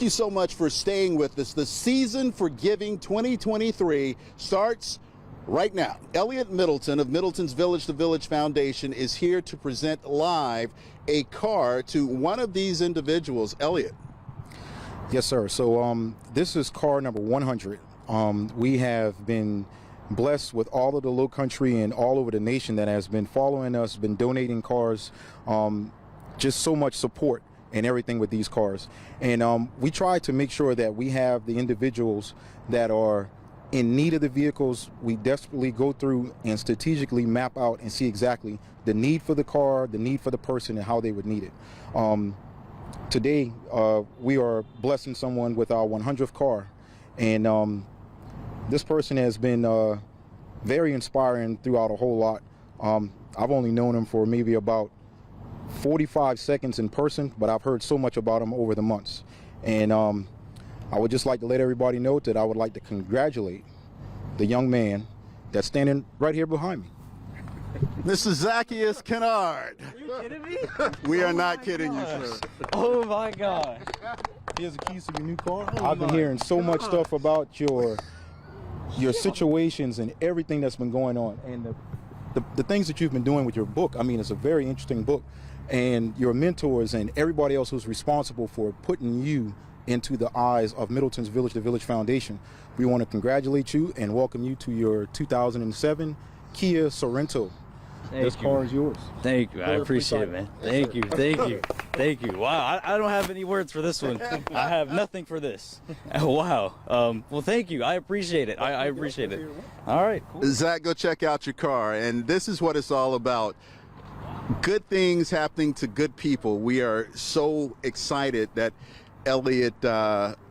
you so much for staying with us. The season for giving 2023 starts right now. Eliot Middleton of Middleton's Village to Village Foundation is here to present live a car to one of these individuals. Eliot. Yes, sir. So this is car number 100. We have been blessed with all of the Lowcountry and all over the nation that has been following us, been donating cars, just so much support and everything with these cars. And we try to make sure that we have the individuals that are in need of the vehicles. We desperately go through and strategically map out and see exactly the need for the car, the need for the person, and how they would need it. Today, we are blessing someone with our 100th car. And this person has been very inspiring throughout a whole lot. I've only known him for maybe about 45 seconds in person, but I've heard so much about him over the months. And I would just like to let everybody know that I would like to congratulate the young man that's standing right here behind me. This is Zacchaeus Kennard. Are you kidding me? We are not kidding you, sir. Oh my gosh. Here's the keys to your new car. I've been hearing so much stuff about your situations and everything that's been going on, and the things that you've been doing with your book. I mean, it's a very interesting book, and your mentors and everybody else who's responsible for putting you into the eyes of Middleton's Village to Village Foundation. We want to congratulate you and welcome you to your 2007 Kia Sorento. This car is yours. Thank you. I appreciate it, man. Thank you. Thank you. Thank you. Wow. I don't have any words for this one. I have nothing for this. Wow. Well, thank you. I appreciate it. I appreciate it. All right. Cool. Zach, go check out your car. And this is what it's all about. Good things happening to good people. We are so excited that Eliot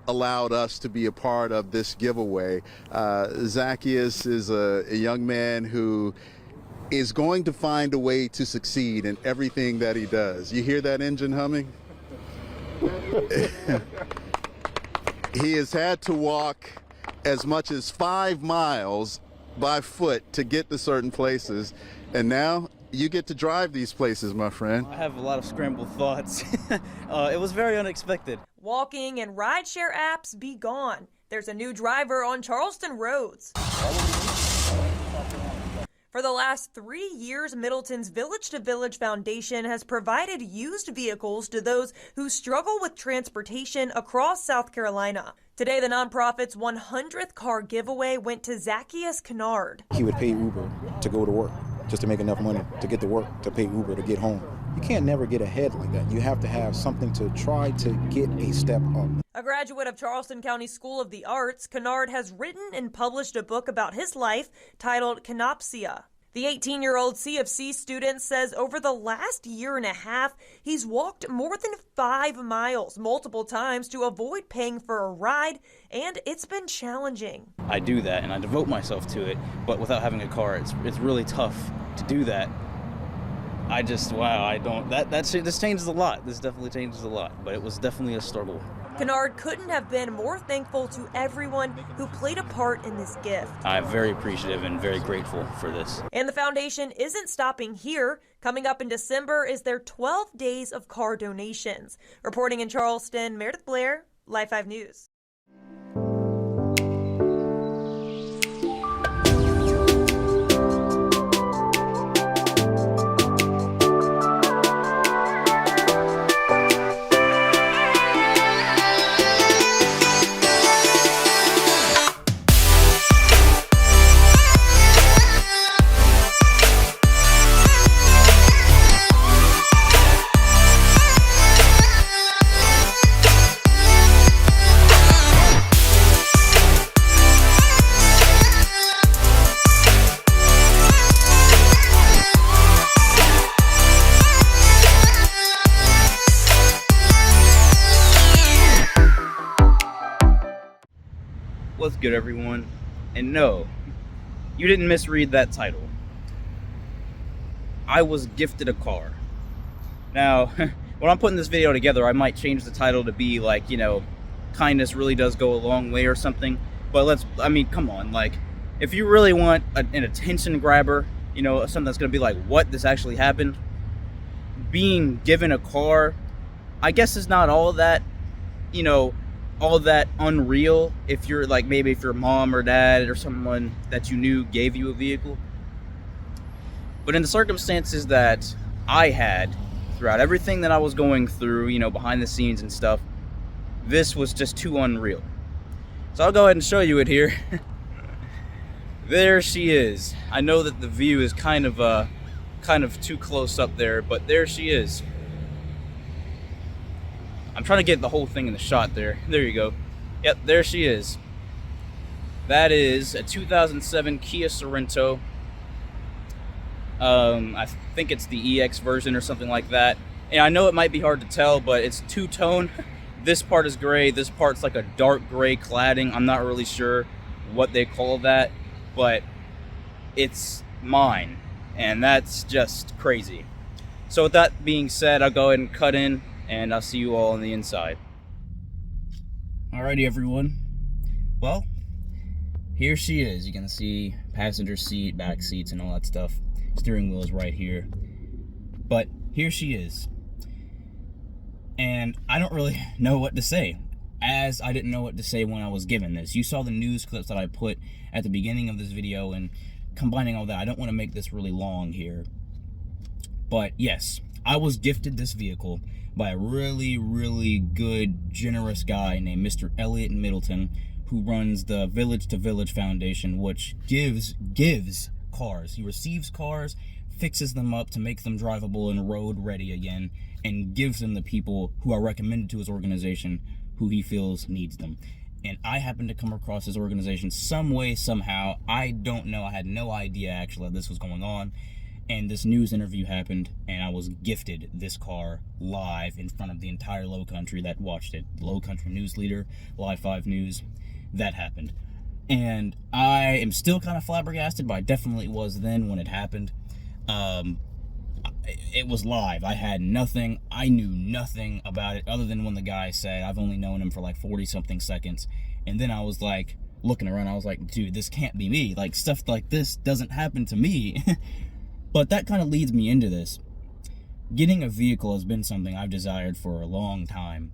allowed us to be a part of this giveaway. Zacchaeus is a young man who is going to find a way to succeed in everything that he does. You hear that engine humming? He has had to walk as much as 5 miles by foot to get to certain places, and now you get to drive these places, my friend. I have a lot of scrambled thoughts. It was very unexpected. Walking and rideshare apps be gone. There's a new driver on Charleston roads. For the last 3 years, Middleton's Village to Village Foundation has provided used vehicles to those who struggle with transportation across South Carolina. Today, the nonprofit's 100th car giveaway went to Zacchaeus Kennard. He would pay Uber to go to work, just to make enough money to get to work, to pay Uber to get home. You can't never get ahead like that. You have to have something to try to get a step up. A graduate of Charleston County School of the Arts, Kennard has written and published a book about his life titled Canopsia. The 18-year-old C of C student says over the last year and a half, he's walked more than 5 miles multiple times to avoid paying for a ride, and it's been challenging. I do that and I devote myself to it, but without having a car, it's really tough to do that. This changes a lot. This definitely changes a lot, but it was definitely a struggle. Kennard couldn't have been more thankful to everyone who played a part in this gift. I'm very appreciative and very grateful for this. And the foundation isn't stopping here. Coming up in December is their 12 days of car donations. Reporting in Charleston, Meredith Blair, Live 5 News. What's good, everyone? And no, you didn't misread that title. I was gifted a car. Now, when I'm putting this video together, I might change the title to be like, you know, kindness really does go a long way or something. But come on, like, if you really want an attention grabber, you know, something that's gonna be like, what, this actually happened? Being given a car, I guess is not all that, you know, all that unreal if you're like, maybe if your mom or dad or someone that you knew gave you a vehicle. But in the circumstances that I had throughout everything that I was going through, you know, behind the scenes and stuff, this was just too unreal. So I'll go ahead and show you it here. There she is. I know that the view is kind of too close up there, but there she is. I'm trying to get the whole thing in the shot there. There you go. Yep, there she is. That is a 2007 Kia Sorento. I think it's the EX version or something like that. And I know it might be hard to tell, but it's two-tone. This part is gray. This part's like a dark gray cladding. I'm not really sure what they call that, but it's mine. And that's just crazy. So with that being said, I'll go ahead and cut in, and I'll see you all on the inside. Alrighty, everyone. Well, here she is. You can see passenger seat, back seats, and all that stuff. Steering wheel is right here. But here she is. And I don't really know what to say, as I didn't know what to say when I was given this. You saw the news clips that I put at the beginning of this video, and combining all that, I don't want to make this really long here. But yes, I was gifted this vehicle by a really, really good, generous guy named Mr. Eliot Middleton, who runs the Village to Village Foundation, which gives cars. He receives cars, fixes them up to make them drivable and road ready again, and gives them to people who are recommended to his organization who he feels needs them. And I happened to come across his organization some way, somehow. I don't know. I had no idea actually that this was going on. And this news interview happened, and I was gifted this car live in front of the entire Lowcountry that watched it. Lowcountry news leader, Live 5 News, that happened. And I am still kind of flabbergasted, but I definitely was then when it happened. It was live. I had nothing. I knew nothing about it other than when the guy said, I've only known him for like 40-something seconds. And then I was like, looking around, I was like, dude, this can't be me. Like, stuff like this doesn't happen to me. But that kind of leads me into this. Getting a vehicle has been something I've desired for a long time.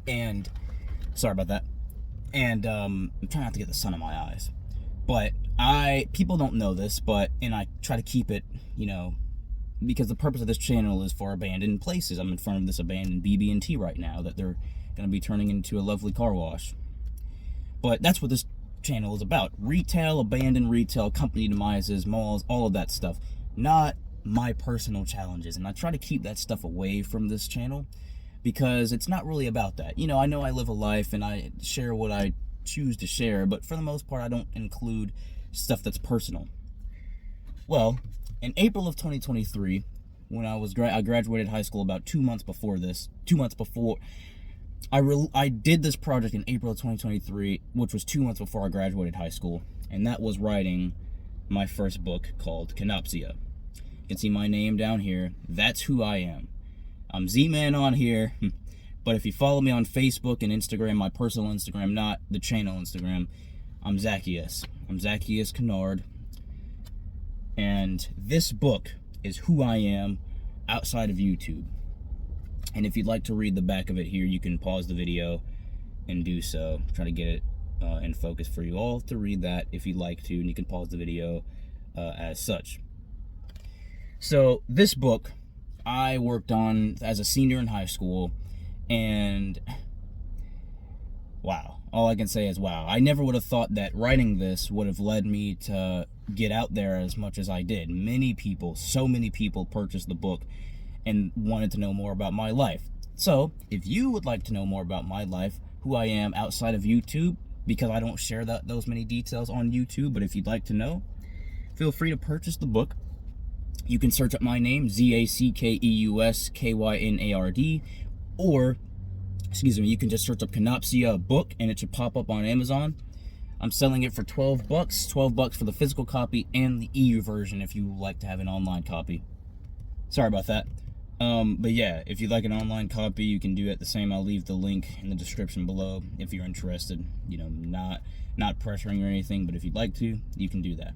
And, sorry about that. And I'm trying not to get the sun in my eyes. But people don't know this, and I try to keep it, you know, because the purpose of this channel is for abandoned places. I'm in front of this abandoned BB&T right now that they're going to be turning into a lovely car wash. But that's what this channel is about. Retail, abandoned retail, company demises, malls, all of that stuff. Not my personal challenges. And I try to keep that stuff away from this channel because it's not really about that. You know I live a life and I share what I choose to share, but for the most part I don't include stuff that's personal. Well, in April of 2023, when I graduated high school about 2 months before this, I did this project in April of 2023, which was 2 months before I graduated high school, and that was writing my first book called Canopsia. You can see my name down here. That's who I am. I'm Z-Man on here, but if you follow me on Facebook and Instagram, my personal Instagram, not the channel Instagram, I'm Zacchaeus. I'm Zacchaeus Kennard, and this book is who I am outside of YouTube. And if you'd like to read the back of it here, you can pause the video and do so. Try to get it in focus for you all to read that if you'd like to, and you can pause the video as such. So this book I worked on as a senior in high school, and wow, all I can say is wow. I never would have thought that writing this would have led me to get out there as much as I did. Many people, so many people purchased the book and wanted to know more about my life. So if you would like to know more about my life, who I am outside of YouTube, because I don't share those many details on YouTube, but if you'd like to know, feel free to purchase the book. You can search up my name, ZACKEUSKYNARD, or, excuse me, you can just search up Canopsia book and it should pop up on Amazon. I'm selling it for $12, $12 for the physical copy and the EU version if you would like to have an online copy. Sorry about that. But yeah, if you'd like an online copy, you can do it the same. I'll leave the link in the description below if you're interested. You know, not pressuring or anything, but if you'd like to, you can do that.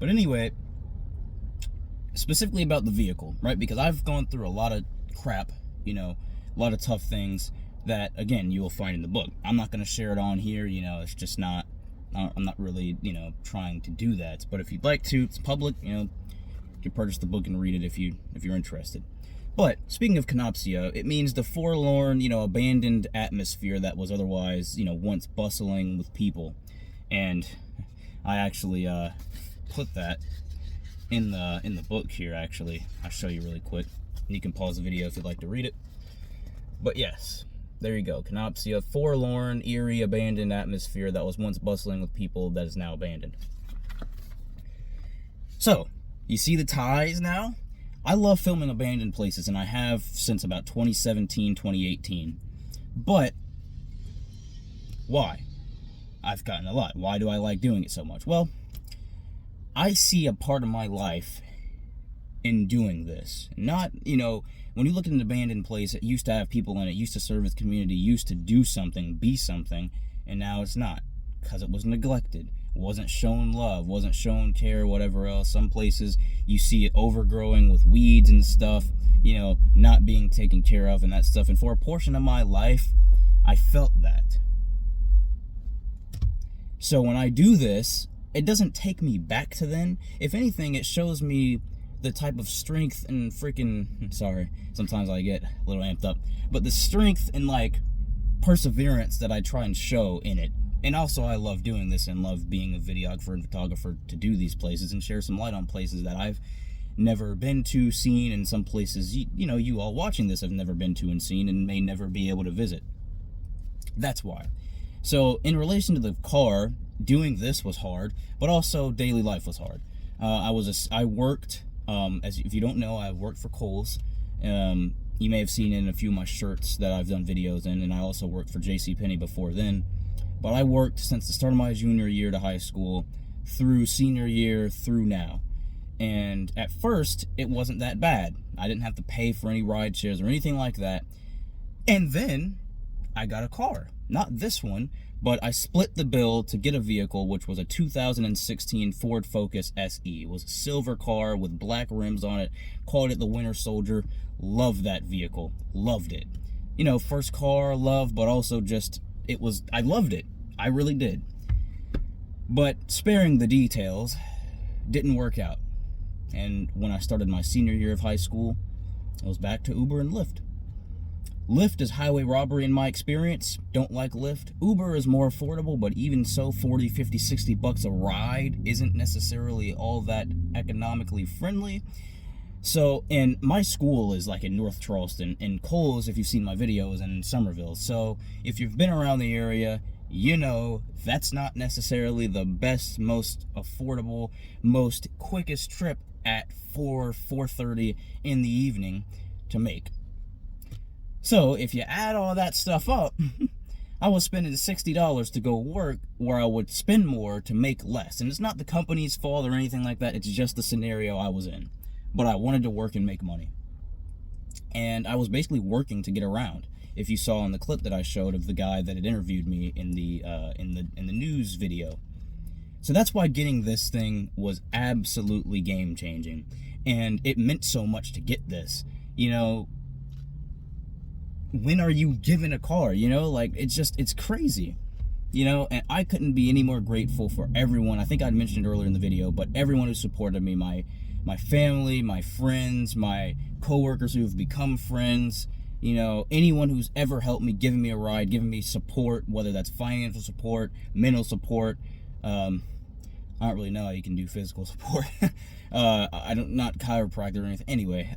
But anyway, specifically about the vehicle, right? Because I've gone through a lot of crap, you know, a lot of tough things that, again, you will find in the book. I'm not going to share it on here, you know, it's just not, I'm not really, you know, trying to do that. But if you'd like to, it's public, you know, you can purchase the book and read it if you're interested. But speaking of Canopsia, it means the forlorn, you know, abandoned atmosphere that was otherwise, you know, once bustling with people. And I actually put that in the book here. Actually, I'll show you really quick. You can pause the video if you'd like to read it. But yes, there you go. Canopsia, forlorn, eerie, abandoned atmosphere that was once bustling with people that is now abandoned. So, you see the ties now? I love filming abandoned places, and I have since about 2017, 2018. But why? I've gotten a lot. Why do I like doing it so much? Well, I see a part of my life in doing this. Not, you know, when you look at an abandoned place, it used to have people in it, used to serve its community, used to do something, be something, and now it's not, because it was neglected, wasn't shown love, wasn't shown care, whatever else. Some places you see it overgrowing with weeds and stuff, you know, not being taken care of and that stuff. And for a portion of my life, I felt that. So when I do this, it doesn't take me back to then. If anything, it shows me the type of strength and freaking, sorry, sometimes I get a little amped up, but the strength and like perseverance that I try and show in it. And also I love doing this and love being a videographer and photographer to do these places and share some light on places that I've never been to, seen, and some places, you know, you all watching this have never been to and seen and may never be able to visit. That's why. So in relation to the car, doing this was hard, but also daily life was hard. I worked, if you don't know, I worked for Kohl's. You may have seen in a few of my shirts that I've done videos in, and I also worked for JCPenney before then. But I worked since the start of my junior year to high school, through senior year, through now. And at first, it wasn't that bad. I didn't have to pay for any ride shares or anything like that. And then I got a car. Not this one, but I split the bill to get a vehicle, which was a 2016 Ford Focus SE. It was a silver car with black rims on it. Called it the Winter Soldier. Loved that vehicle. Loved it. You know, first car, love, but also just, I loved it. I really did. But sparing the details, didn't work out. And when I started my senior year of high school, I was back to Uber and Lyft. Lyft is highway robbery in my experience. Don't like Lyft. Uber is more affordable, but even so, 40, 50, 60 bucks a ride isn't necessarily all that economically friendly. So, and my school is like in North Charleston, and Kohl's, if you've seen my videos, in Somerville. So if you've been around the area, you know that's not necessarily the best, most affordable, most quickest trip at 4:30 in the evening to make. So if you add all that stuff up, I was spending $60 to go work where I would spend more to make less. And it's not the company's fault or anything like that. It's just the scenario I was in. But I wanted to work and make money. And I was basically working to get around. If you saw in the clip that I showed of the guy that had interviewed me in the news video. So that's why getting this thing was absolutely game changing. And it meant so much to get this. You know, when are you given a car? You know, like, it's crazy. You know, and I couldn't be any more grateful for everyone. I think I mentioned it earlier in the video, but everyone who supported me, my family, my friends, my coworkers who have become friends, you know, anyone who's ever helped me, given me a ride, given me support, whether that's financial support, mental support. I don't really know how you can do physical support. Not chiropractor or anything. Anyway,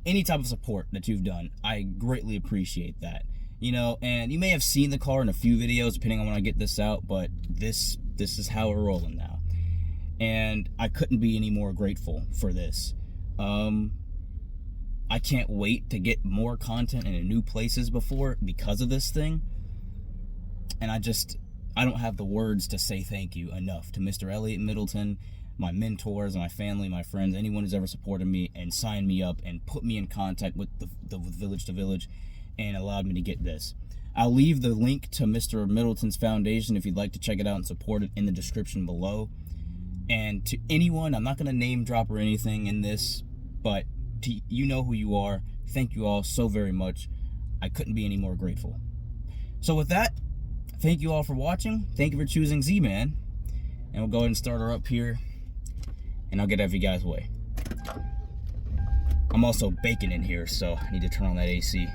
any type of support that you've done, I greatly appreciate that. You know, and you may have seen the car in a few videos, depending on when I get this out, but this is how we're rolling now. And I couldn't be any more grateful for this. I can't wait to get more content in new places because of this thing. And I don't have the words to say thank you enough to Mr. Eliot Middleton, my mentors, my family, my friends, anyone who's ever supported me and signed me up and put me in contact with the Village to Village and allowed me to get this. I'll leave the link to Mr. Middleton's foundation if you'd like to check it out and support it in the description below. And to anyone, I'm not going to name drop or anything in this, but you know who you are. Thank you all so very much. I couldn't be any more grateful. So with that, thank you all for watching. Thank you for choosing Z-Man. And we'll go ahead and start her up here, and I'll get every guy's way. I'm also baking in here, so I need to turn on that AC.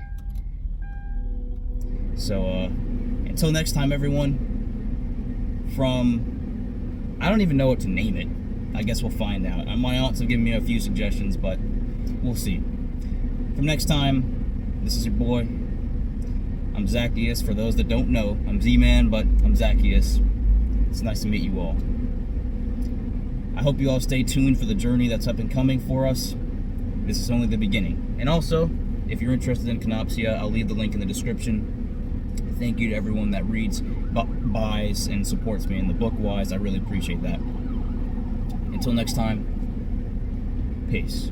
So, until next time, everyone, I don't even know what to name it. I guess we'll find out. My aunts have given me a few suggestions, but we'll see. From next time, this is your boy. I'm Zacchaeus. For those that don't know, I'm Z-Man, but I'm Zacchaeus. It's nice to meet you all. I hope you all stay tuned for the journey that's up and coming for us. This is only the beginning. And also, if you're interested in Canopsia, I'll leave the link in the description. Thank you to everyone that reads, buys, and supports me in the book-wise. I really appreciate that. Until next time, peace.